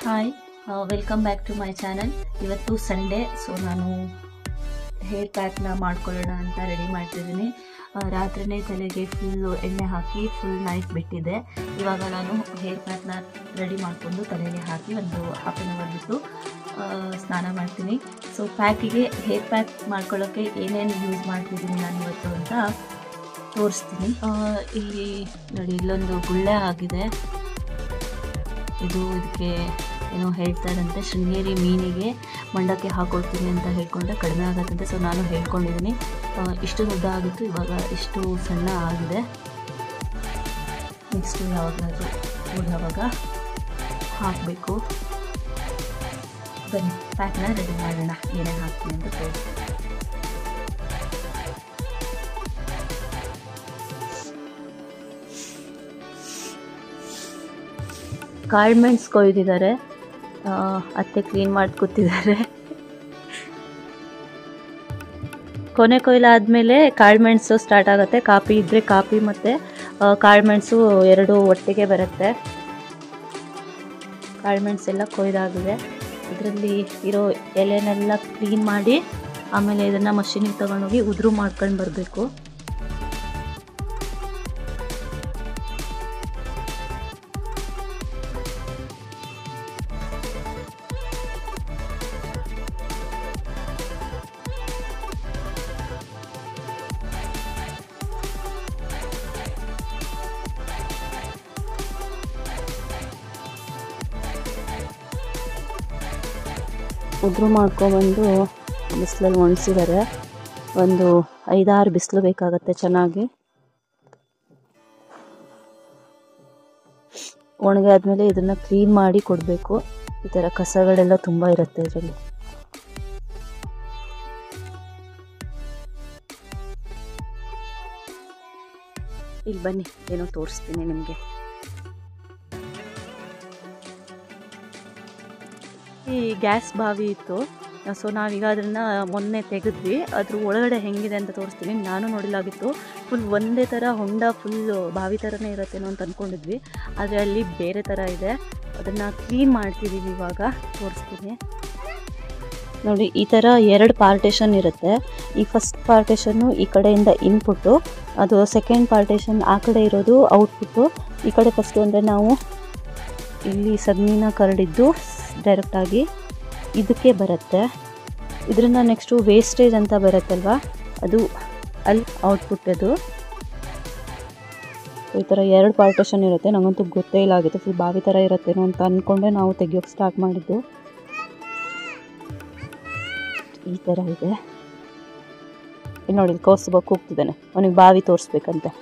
Hi, welcome back to my channel. ಇವತ್ತು Sunday, so ನಾನು hair ಪ್ಯಾಕ್ನ ಮಾಡ್ಕೊಳ್ಳೋಣ ಅಂತ ರೆಡಿ ಮಾಡ್ತಿದ್ದೀನಿ. ರಾತ್ರಿನೇ ತಲೆಗೆ ಫುಲ್ಲು ಎಣ್ಣೆ ಹಾಕಿ ಫುಲ್ ನೈಟ್ ಬಿಟ್ಟಿದ್ದೆ. ಇವಾಗ ನಾನು ಹೇರ್ ಪ್ಯಾಕ್ನ ರೆಡಿ ಮಾಡಿಕೊಂಡು ತಲೆಗೆ ಹಾಕಿ ಒಂದು ಹಾಫ್ ಆನ್ ಅವರ್ ಬಿಟ್ಟು ಸ್ನಾನ ಮಾಡ್ತೀನಿ. ಸೊ ಪ್ಯಾಕಿಗೆ ಹೇರ್ ಪ್ಯಾಕ್ ಮಾಡ್ಕೊಳ್ಳೋಕ್ಕೆ ಏನೇನು ಯೂಸ್ ಮಾಡ್ತಿದ್ದೀನಿ ನಾನು ಇವತ್ತು ಅಂತ ತೋರಿಸ್ತೀನಿ. ಇಲ್ಲಿ ನೋಡಿ, ಇಲ್ಲೊಂದು ಗುಳ್ಳೆ ಆಗಿದೆ. ಇದಕ್ಕೆ ಏನೋ ಹೇಳ್ತಾರಂತೆ, ಶೃಂಗೇರಿ ಮೀನಿಗೆ ಮಂಡಕ್ಕೆ ಹಾಕೊಳ್ತೀನಿ ಅಂತ ಹೇಳ್ಕೊಂಡ್ರೆ ಕಡಿಮೆ ಆಗುತ್ತಂತೆ. ಸೊ ನಾನು ಹೇಳ್ಕೊಂಡಿದ್ದೀನಿ. ಇಷ್ಟು ದೊಡ್ಡ ಆಗಿತ್ತು, ಇವಾಗ ಇಷ್ಟು ಸಣ್ಣ ಆಗಿದೆ. ನೆಕ್ಸ್ಟು ಯಾವಾಗಲಾದರೂ ಯಾವಾಗ ಹಾಕಬೇಕು. ಬನ್ನಿ ಪ್ಯಾಕ್ನ ರೆಡಿ ಮಾಡೋಣ. ಏನೇನು ಹಾಕ್ತೀನಿ ಅಂತ ತೋರಿಸ್ತೀನಿ. ಕಾಳು ಮೆಣಸು ಕೊಯ್ದಿದ್ದಾರೆ, ಅತ್ತೆ ಕ್ಲೀನ್ ಮಾಡಿ ಕೂತಿದ್ದಾರೆ. ಕೊನೆ ಕೊಯ್ಲಾದ್ಮೇಲೆ ಕಾಳು ಮೆಣಸು ಸ್ಟಾರ್ಟ್ ಆಗುತ್ತೆ. ಕಾಪಿ ಇದ್ದರೆ ಕಾಪಿ ಮತ್ತು ಕಾಳು ಮೆಣಸು ಎರಡು ಒಟ್ಟಿಗೆ ಬರುತ್ತೆ. ಕಾಳು ಮೆಣಸೆಲ್ಲ ಕೊಯ್ದಾಗಿದೆ. ಇದರಲ್ಲಿ ಇರೋ ಎಲೆನೆಲ್ಲ ಕ್ಲೀನ್ ಮಾಡಿ ಆಮೇಲೆ ಇದನ್ನು ಮಷೀನಿಗೆ ತೊಗೊಂಡೋಗಿ ಉದುರು ಮಾಡ್ಕೊಂಡು ಬರಬೇಕು. ಉದುರು ಮಾಡ್ಕೊಬಂದು ಬಿಸಿಲಲ್ಲಿ ಒಣಸಿದ್ದಾರೆ. ಒಂದು 5-6 ಬಿಸಿಲು ಬೇಕಾಗತ್ತೆ ಚೆನ್ನಾಗಿ. ಒಣಗಿ ಆದಮೇಲೆ ಇದನ್ನು ಕ್ಲೀನ್ ಮಾಡಿ ಕೊಡಬೇಕು. ಈ ಥರ ಕಸಗಳೆಲ್ಲ ತುಂಬ ಇರುತ್ತೆ ಇದರಲ್ಲಿ. ಇಲ್ಲಿ ಬನ್ನಿ, ಏನೋ ತೋರಿಸ್ತೀನಿ ನಿಮಗೆ. ಈ ಗ್ಯಾಸ್ ಬಾವಿ ಇತ್ತು, ಸೊ ನಾವೀಗ ಅದನ್ನು ಮೊನ್ನೆ ತೆಗೆದ್ವಿ. ಅದ್ರ ಒಳಗಡೆ ಹೆಂಗಿದೆ ಅಂತ ತೋರಿಸ್ತೀನಿ. ನಾನು ನೋಡಲಾಗಿತ್ತು, ಫುಲ್ ಒಂದೇ ಥರ ಹೊಂಡ, ಫುಲ್ಲು ಬಾವಿ ಥರನೇ ಇರುತ್ತೇನೋ ಅಂತ ಅಂದ್ಕೊಂಡಿದ್ವಿ. ಆದರೆ ಅಲ್ಲಿ ಬೇರೆ ಥರ ಇದೆ. ಅದನ್ನು ಕ್ಲೀನ್ ಮಾಡ್ತಿದ್ದೀವಿ, ಇವಾಗ ತೋರಿಸ್ತೀನಿ. ನೋಡಿ, ಈ ಥರ 2 ಪಾರ್ಟೇಷನ್ ಇರುತ್ತೆ. ಈ ಫಸ್ಟ್ ಪಾರ್ಟೇಷನ್ನು ಈ ಕಡೆಯಿಂದ ಇನ್ಪುಟ್ಟು, ಅದು ಸೆಕೆಂಡ್ ಪಾರ್ಟೇಷನ್ ಆ ಕಡೆ ಇರೋದು ಔಟ್ಪುಟ್ಟು. ಈ ಕಡೆ ಫಸ್ಟು ಅಂದರೆ ನಾವು ಇಲ್ಲಿ ಸಗಣಿನ ಕರಡಿದ್ದು ಡೈರೆಕ್ಟಾಗಿ ಇದಕ್ಕೆ ಬರುತ್ತೆ. ಇದರಿಂದ ನೆಕ್ಸ್ಟು ವೇಸ್ಟೇಜ್ ಅಂತ ಬರುತ್ತಲ್ವ, ಅದು ಅಲ್ಲಿ ಔಟ್ಪುಟ್. ಅದು ಈ ಥರ 2 ಪಾರ್ಟೇಷನ್ ಇರುತ್ತೆ. ನನಗಂತೂ ಗೊತ್ತೇ ಇಲ್ಲ ಆಗಿತ್ತು, ಫುಲ್ ಬಾವಿ ಥರ ಇರುತ್ತೇನೋ ಅಂತ ಅಂದ್ಕೊಂಡೆ ನಾವು ತೆಗಿಯೋಕ್ಕೆ ಸ್ಟಾರ್ಟ್ ಮಾಡಿದ್ದು. ಈ ಥರ ಇದೆ. ನೋಡಿ, ಕೌಸ್ತುಭ ಕೂಗ್ತಿದ್ದಾನೆ, ಅವನಿಗೆ ಬಾವಿ ತೋರಿಸ್ಬೇಕಂತೆ.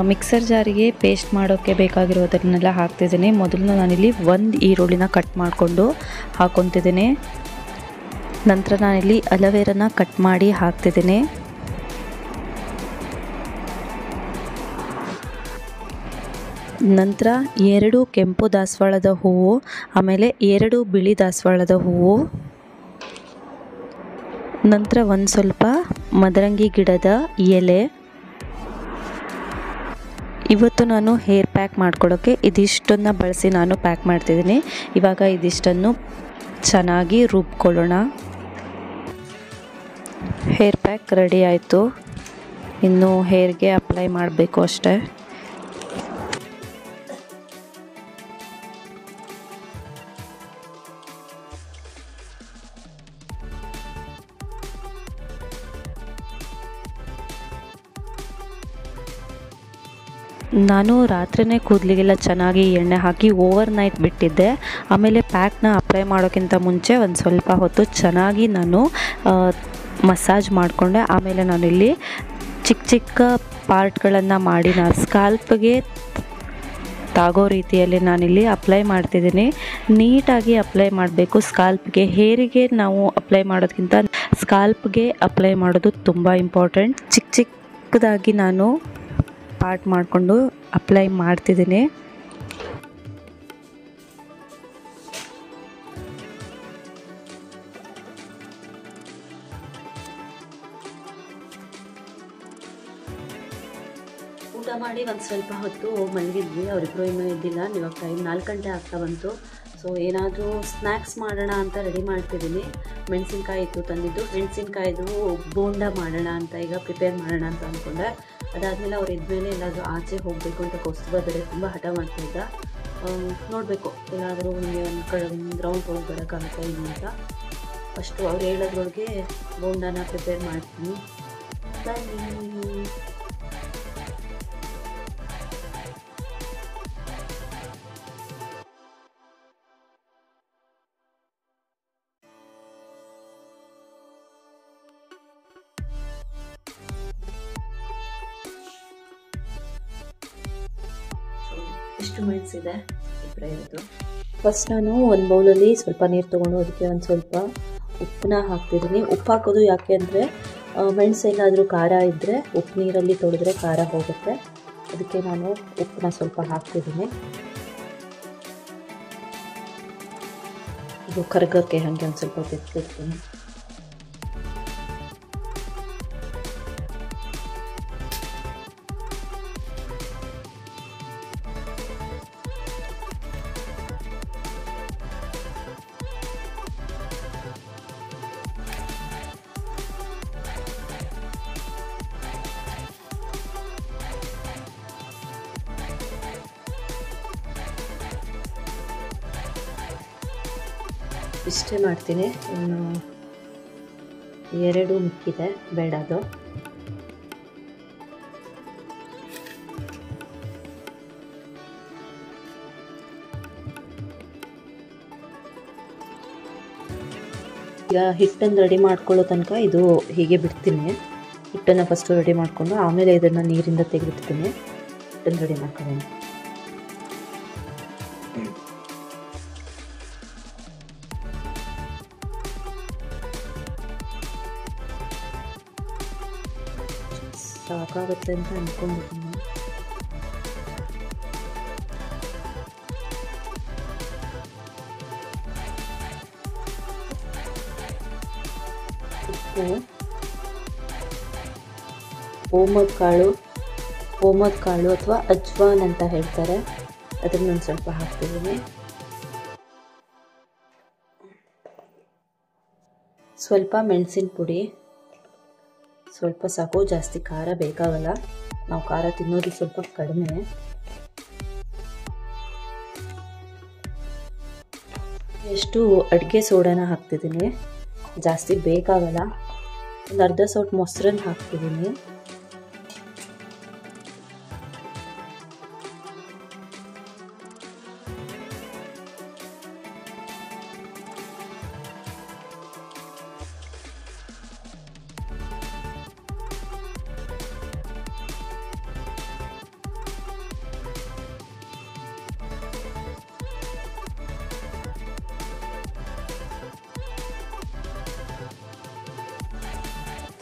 ಮಿಕ್ಸರ್ ಜಾರಿಗೆ ಪೇಸ್ಟ್ ಮಾಡೋಕ್ಕೆ ಬೇಕಾಗಿರೋದನ್ನೆಲ್ಲ ಹಾಕ್ತಿದ್ದೀನಿ. ಮೊದಲು ನಾನಿಲ್ಲಿ 1 ಈರುಳ್ಳಿನ ಕಟ್ ಮಾಡಿಕೊಂಡು ಹಾಕ್ಕೊತಿದ್ದೀನಿ. ನಂತರ ನಾನಿಲ್ಲಿ ಅಲೋವೆರಾನ ಕಟ್ ಮಾಡಿ ಹಾಕ್ತಿದ್ದೀನಿ. ನಂತರ 2 ಕೆಂಪು ದಾಸವಾಳದ ಹೂವು, ಆಮೇಲೆ 2 ಬಿಳಿ ದಾಸವಾಳದ ಹೂವು, ನಂತರ ಒಂದು ಸ್ವಲ್ಪ ಮದರಂಗಿ ಗಿಡದ ಎಲೆ. ಇವತ್ತು ನಾನು ಹೇರ್ ಪ್ಯಾಕ್ ಮಾಡ್ಕೊಳ್ಳೋಕ್ಕೆ ಇದಿಷ್ಟನ್ನು ಬಳಸಿ ನಾನು ಪ್ಯಾಕ್ ಮಾಡ್ತಿದ್ದೀನಿ. ಇವಾಗ ಇದಿಷ್ಟನ್ನು ಚೆನ್ನಾಗಿ ರುಬ್ಕೊಳ್ಳೋಣ. ಹೇರ್ ಪ್ಯಾಕ್ ರೆಡಿ ಆಯಿತು. ಇನ್ನು ಹೇರ್ಗೆ ಅಪ್ಲೈ ಮಾಡಬೇಕು ಅಷ್ಟೇ. ನಾನು ರಾತ್ರಿನೇ ಕೂದಲಿಗೆಲ್ಲ ಚೆನ್ನಾಗಿ ಎಣ್ಣೆ ಹಾಕಿ ಓವರ್ ನೈಟ್ ಬಿಟ್ಟಿದ್ದೆ. ಆಮೇಲೆ ಪ್ಯಾಕ್ನ ಅಪ್ಲೈ ಮಾಡೋಕ್ಕಿಂತ ಮುಂಚೆ ಒಂದು ಸ್ವಲ್ಪ ಹೊತ್ತು ಚೆನ್ನಾಗಿ ನಾನು ಮಸಾಜ್ ಮಾಡಿಕೊಂಡೆ. ಆಮೇಲೆ ನಾನಿಲ್ಲಿ ಚಿಕ್ಕ ಚಿಕ್ಕ ಪಾರ್ಟ್ಗಳನ್ನು ಮಾಡಿ ನಾನು ಸ್ಕಾಲ್ಪ್ಗೆ ತಾಗೋ ರೀತಿಯಲ್ಲಿ ನಾನಿಲ್ಲಿ ಅಪ್ಲೈ ಮಾಡ್ತಿದ್ದೀನಿ. ನೀಟಾಗಿ ಅಪ್ಲೈ ಮಾಡಬೇಕು ಸ್ಕಾಲ್ಪ್ಗೆ. ಹೇರಿಗೆ ನಾವು ಅಪ್ಲೈ ಮಾಡೋದಕ್ಕಿಂತ ಸ್ಕಾಲ್ಪ್ಗೆ ಅಪ್ಲೈ ಮಾಡೋದು ತುಂಬ ಇಂಪಾರ್ಟೆಂಟ್. ಚಿಕ್ಕದಾಗಿ ನಾನು ಪಾರ್ಟ್ ಮಾಡಿಕೊಂಡು ಅಪ್ಲೈ ಮಾಡ್ತಿದ್ದೀನಿ. ಊಟ ಮಾಡಿ ಒಂದು ಸ್ವಲ್ಪ ಹೊತ್ತು ಮಲಗಿದ್ವಿ. ಅವರಿಬ್ಬರು ಇನ್ನೂ ಇದ್ದಿಲ್ಲ. ಇವಾಗ ಟೈಮ್ 4 ಗಂಟೆ ಆಗ್ತಾ ಬಂತು. ಸೊ ಏನಾದರೂ ಸ್ನ್ಯಾಕ್ಸ್ ಮಾಡೋಣ ಅಂತ ರೆಡಿ ಮಾಡ್ತಿದ್ದೀನಿ. ಮೆಣಸಿನ್ಕಾಯಿ ಇತ್ತು ತಂದಿದ್ದು. ಮೆಣಸಿನ್ಕಾಯಿದು ಬೋಂಡ ಮಾಡೋಣ ಅಂತ ಈಗ ಪ್ರಿಪೇರ್ ಮಾಡೋಣ ಅಂತ ಅಂದ್ಕೊಂಡೆ. ಅದಾದಮೇಲೆ ಅವ್ರು ಇದ್ಮೇಲೆ ಎಲ್ಲಾದರೂ ಆಚೆ ಹೋಗಬೇಕು ಅಂತ ಕೌಸ್ತುಭ ಬೇರೆ ತುಂಬ ಹಠ ಮಾಡ್ತಾಯಿದ್ದ. ನೋಡಬೇಕು ಎಲ್ಲಾದರೂ ನಿಮಗೆ ಒಂದು ರೌಂಡ್ ಹೋಗಿ ಬರೋಕ್ಕಾಗುತ್ತೆ ಏನು ಅಂತ. ಫಸ್ಟು ಅವ್ರು ಹೇಳೋದ್ರೊಳಗೆ ಬೋಂಡನ ಪ್ರಿಪೇರ್ ಮಾಡ್ತೀನಿ. ಬನ್ನಿ. ಎಷ್ಟು ಮೆಣಸಿದೆ ಇಬ್ಬರೇ ಇರೋದು. ಫಸ್ಟ್ ನಾನು ಒಂದು ಬೌಲಲ್ಲಿ ಸ್ವಲ್ಪ ನೀರು ತೊಗೊಂಡು ಅದಕ್ಕೆ ಒಂದು ಸ್ವಲ್ಪ ಉಪ್ಪನ್ನ ಹಾಕ್ತಿದ್ದೀನಿ. ಉಪ್ಪು ಹಾಕೋದು ಯಾಕೆ ಅಂದರೆ ಮೆಣಸು ಏನಾದರೂ ಖಾರ ಇದ್ದರೆ ಉಪ್ಪು ನೀರಲ್ಲಿ ತೊಳೆದ್ರೆ ಖಾರ ಹೋಗುತ್ತೆ. ಅದಕ್ಕೆ ನಾನು ಉಪ್ಪನ್ನ ಸ್ವಲ್ಪ ಹಾಕ್ತಿದ್ದೀನಿ. ಇದು ಕರ್ಗಕ್ಕೆ ಹಾಗೆ ಒಂದು ಸ್ವಲ್ಪ ಬೆತ್ತಿಡ್ತೀನಿ. ಇಷ್ಟೇ ಮಾಡ್ತೀನಿ. ಇನ್ನು 2 ಮಿಕ್ಕಿದೆ ಬೇಡ ಅದು. ಈಗ ಹಿಟ್ಟನ್ನು ರೆಡಿ ಮಾಡ್ಕೊಳ್ಳೋ ತನಕ ಇದು ಹೀಗೆ ಬಿಡ್ತೀನಿ. ಹಿಟ್ಟನ್ನು ಫಸ್ಟು ರೆಡಿ ಮಾಡಿಕೊಂಡು ಆಮೇಲೆ ಇದನ್ನು ನೀರಿಂದ ತೆಗೆದಿಡ್ತೀನಿ. ಹಿಟ್ಟನ್ನು ರೆಡಿ ಮಾಡ್ಕೊಳ್ಳೋಣ. ಸಾಕಾಗುತ್ತೆ ಅಂತ ಅಂದ್ಕೊಂಡಿದ್ದೀನಿ. ಉಪ್ಪು, ಓಮದ ಕಾಳು ಅಥವಾ ಅಜ್ವಾನ್ ಅಂತ ಹೇಳ್ತಾರೆ, ಅದನ್ನು ಒಂದು ಸ್ವಲ್ಪ ಹಾಕ್ತಿದ್ದೀನಿ. ಸ್ವಲ್ಪ ಮೆಣಸಿನ ಪುಡಿ, ಸ್ವಲ್ಪ ಸಾಕು, ಜಾಸ್ತಿ ಖಾರ ಬೇಕಾಗಲ್ಲ. ನಾವು ಖಾರ ತಿನ್ನೋದು ಸ್ವಲ್ಪ ಕಡಿಮೆ. ಎಷ್ಟು ಅಡುಗೆ ಸೋಡಾನ ಹಾಕ್ತಿದ್ದೀನಿ, ಜಾಸ್ತಿ ಬೇಕಾಗಲ್ಲ. ಒಂದು ಅರ್ಧ ಸೌಟ್ ಮೊಸರನ್ನ ಹಾಕ್ತಿದ್ದೀನಿ.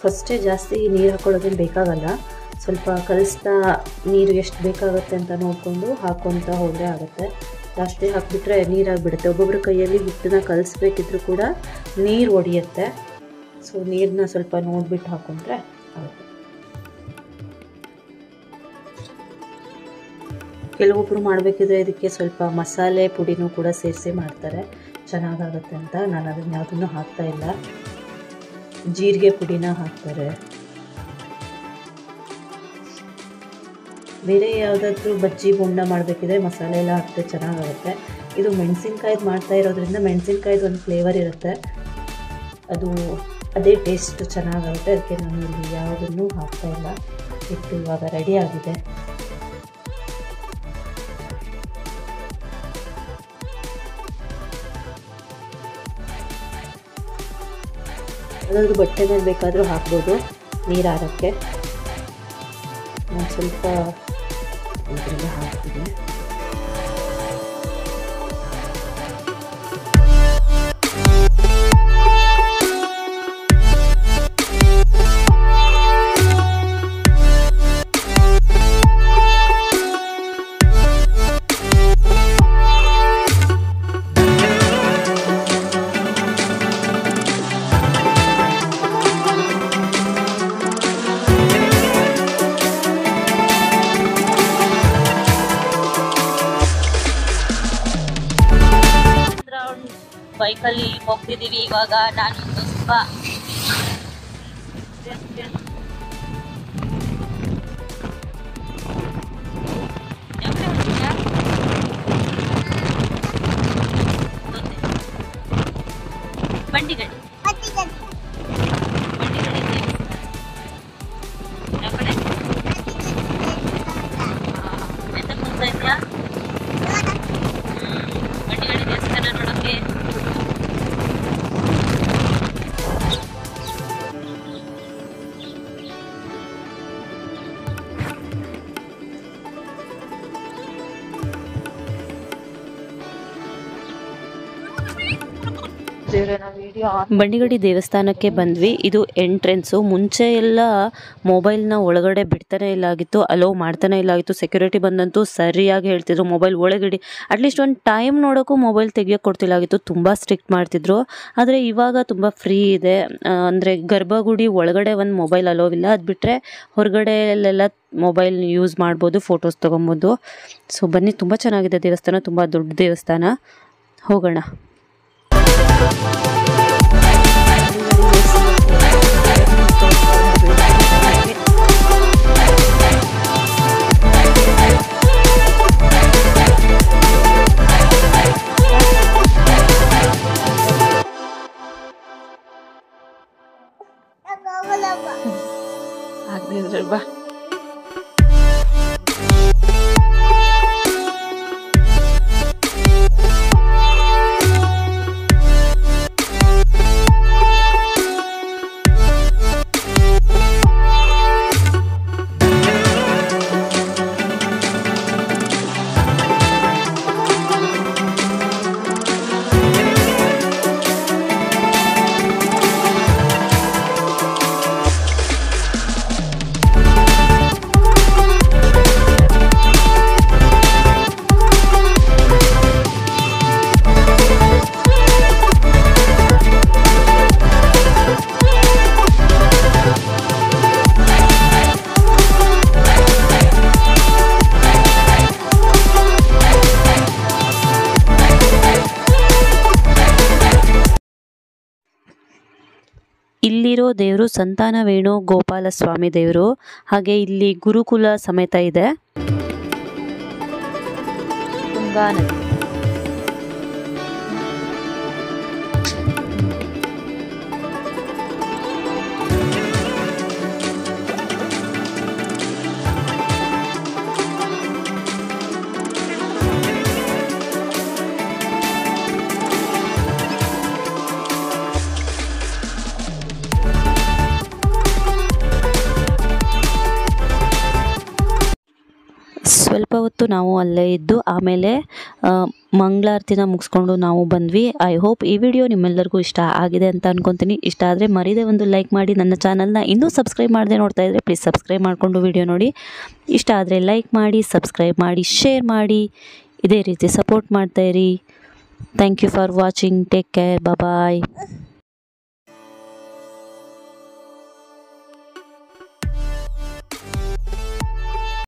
ಫಸ್ಟೇ ಜಾಸ್ತಿ ನೀರು ಹಾಕೊಳ್ಳೋದೇನು ಬೇಕಾಗಲ್ಲ. ಸ್ವಲ್ಪ ಕಲಿಸ್ತಾ ನೀರು ಎಷ್ಟು ಬೇಕಾಗುತ್ತೆ ಅಂತ ನೋಡಿಕೊಂಡು ಹಾಕ್ಕೊತ ಹೋದರೆ ಆಗುತ್ತೆ. ಜಾಸ್ತಿ ಹಾಕಿಬಿಟ್ರೆ ನೀರಾಗಿಬಿಡುತ್ತೆ. ಒಬ್ಬೊಬ್ಬರ ಕೈಯಲ್ಲಿ ಹಿಟ್ಟನ್ನ ಕಲಿಸ್ಬೇಕಿದ್ರೂ ಕೂಡ ನೀರು ಒಡೆಯುತ್ತೆ. ಸೊ ನೀರನ್ನ ಸ್ವಲ್ಪ ನೋಡಿಬಿಟ್ಟು ಹಾಕ್ಕೊಂಡ್ರೆ ಆಗುತ್ತೆ. ಕೆಲವೊಬ್ಬರು ಮಾಡಬೇಕಿದ್ರೆ ಇದಕ್ಕೆ ಸ್ವಲ್ಪ ಮಸಾಲೆ ಪುಡಿನೂ ಕೂಡ ಸೇರಿಸಿ ಮಾಡ್ತಾರೆ, ಚೆನ್ನಾಗಾಗುತ್ತೆ ಅಂತ. ನಾನು ಅದನ್ನು ಯಾವುದನ್ನು ಹಾಕ್ತಾಯಿಲ್ಲ. ಜೀರಿಗೆ ಪುಡಿನ ಹಾಕ್ತಾರೆ. ಬೇರೆ ಯಾವುದಾದ್ರೂ ಬಜ್ಜಿ ಬೋಂಡ ಮಾಡಬೇಕಿದ್ರೆ ಮಸಾಲೆ ಎಲ್ಲ ಹಾಕ್ತಾರೆ, ಚೆನ್ನಾಗಾಗುತ್ತೆ. ಇದು ಮೆಣಸಿನ್ಕಾಯ್ದು ಮಾಡ್ತಾ ಇರೋದ್ರಿಂದ ಮೆಣಸಿನ್ಕಾಯ್ದು ಒಂದು ಫ್ಲೇವರ್ ಇರುತ್ತೆ, ಅದು ಅದೇ ಟೇಸ್ಟ್ ಚೆನ್ನಾಗಾಗುತ್ತೆ. ಅದಕ್ಕೆ ನಾನು ಇಲ್ಲಿ ಯಾವುದನ್ನು ಹಾಕ್ತಾಯಿಲ್ಲ. ಹಿಟ್ಟು ಇವಾಗ ರೆಡಿ ಆಗಿದೆ. ಯಾವುದಾದ್ರೂ ಬಟ್ಟೆ ಮೇಲೆ ಬೇಕಾದರೂ ಹಾಕ್ಬೋದು ನೀರು ಆರೋಕ್ಕೆ. ನಾನು ಸ್ವಲ್ಪ ಇದರಿಂದ ಹಾಕ್ತೀನಿ. ಬೈಕಲ್ಲಿ ಹೋಗ್ತಿದ್ದೀವಿ ಇವಾಗ. ನಾನು ಸ್ವಲ್ಪ ಬಂಡಿಗಡಿ ಎಂತ ಮುಂಚೆ ಇದೆಯಾ ಬಂಡಿಗಡಿ ದೇವಸ್ಥಾನ ನೋಡೋಕ್ಕೆ. ಬಂಡಿಗಡಿ ದೇವಸ್ಥಾನಕ್ಕೆ ಬಂದ್ವಿ. ಇದು ಎಂಟ್ರೆನ್ಸು. ಮುಂಚೆ ಎಲ್ಲ ಮೊಬೈಲ್ನ ಒಳಗಡೆ ಬಿಡ್ತಾನೆ ಇಲ್ಲ ಆಗಿತ್ತು, ಅಲೋ ಮಾಡ್ತಾನೆ ಇಲ್ಲ ಆಗಿತ್ತು. ಸೆಕ್ಯೂರಿಟಿ ಬಂದಂತೂ ಸರಿಯಾಗಿ ಹೇಳ್ತಿದ್ರು ಮೊಬೈಲ್ ಒಳಗಡೆ ಅಟ್ಲೀಸ್ಟ್ ಒಂದು ಟೈಮ್ ನೋಡೋಕ್ಕೂ ಮೊಬೈಲ್ ತೆಗಿಯೋಕೆ ಕೊಡ್ತಿಲ್ಲ ಆಗಿತ್ತು. ತುಂಬ ಸ್ಟ್ರಿಕ್ಟ್ ಮಾಡ್ತಿದ್ರು. ಆದರೆ ಇವಾಗ ತುಂಬ ಫ್ರೀ ಇದೆ. ಅಂದರೆ ಗರ್ಭಗುಡಿ ಒಳಗಡೆ ಒಂದು ಮೊಬೈಲ್ ಅಲೋ ಇಲ್ಲ, ಅದು ಬಿಟ್ಟರೆ ಹೊರಗಡೆಯಲ್ಲೆಲ್ಲ ಮೊಬೈಲ್ ಯೂಸ್ ಮಾಡ್ಬೋದು, ಫೋಟೋಸ್ ತೊಗೊಬೋದು. ಸೊ ಬನ್ನಿ, ತುಂಬ ಚೆನ್ನಾಗಿದೆ ದೇವಸ್ಥಾನ, ತುಂಬ ದೊಡ್ಡ ದೇವಸ್ಥಾನ. ಹೋಗೋಣ. ಬಾ. ಇಲ್ಲಿರೋ ದೇವರು ಸಂತಾನ ವೇಣು ಗೋಪಾಲ ಸ್ವಾಮಿ ದೇವರು. ಹಾಗೆ ಇಲ್ಲಿ ಗುರುಕುಲ ಸಮೇತ ಇದೆ. ತುಂಗಾ ನದಿ. ಸ್ವಲ್ಪ ಹೊತ್ತು ನಾವು ಅಲ್ಲೇ ಇದ್ದು ಆಮೇಲೆ ಮಂಗಳಾರತಿನ ಮುಗಿಸ್ಕೊಂಡು ನಾವು ಬಂದ್ವಿ. ಐ ಹೋಪ್ ಈ ವಿಡಿಯೋ ನಿಮ್ಮೆಲ್ಲರಿಗೂ ಇಷ್ಟ ಆಗಿದೆ ಅಂತ ಅನ್ಕೊತೀನಿ. ಇಷ್ಟ ಆದರೆ ಮರೀದೆ ಒಂದು ಲೈಕ್ ಮಾಡಿ. ನನ್ನ ಚಾನಲ್ನ ಇನ್ನೂ ಸಬ್ಸ್ಕ್ರೈಬ್ ಮಾಡದೆ ನೋಡ್ತಾ ಇದ್ದರೆ ಪ್ಲೀಸ್ ಸಬ್ಸ್ಕ್ರೈಬ್ ಮಾಡಿಕೊಂಡು ವಿಡಿಯೋ ನೋಡಿ. ಇಷ್ಟ ಆದರೆ ಲೈಕ್ ಮಾಡಿ, ಸಬ್ಸ್ಕ್ರೈಬ್ ಮಾಡಿ, ಶೇರ್ ಮಾಡಿ. ಇದೇ ರೀತಿ ಸಪೋರ್ಟ್ ಮಾಡ್ತಾಯಿರಿ. Thank you for watching. Take care. Bye.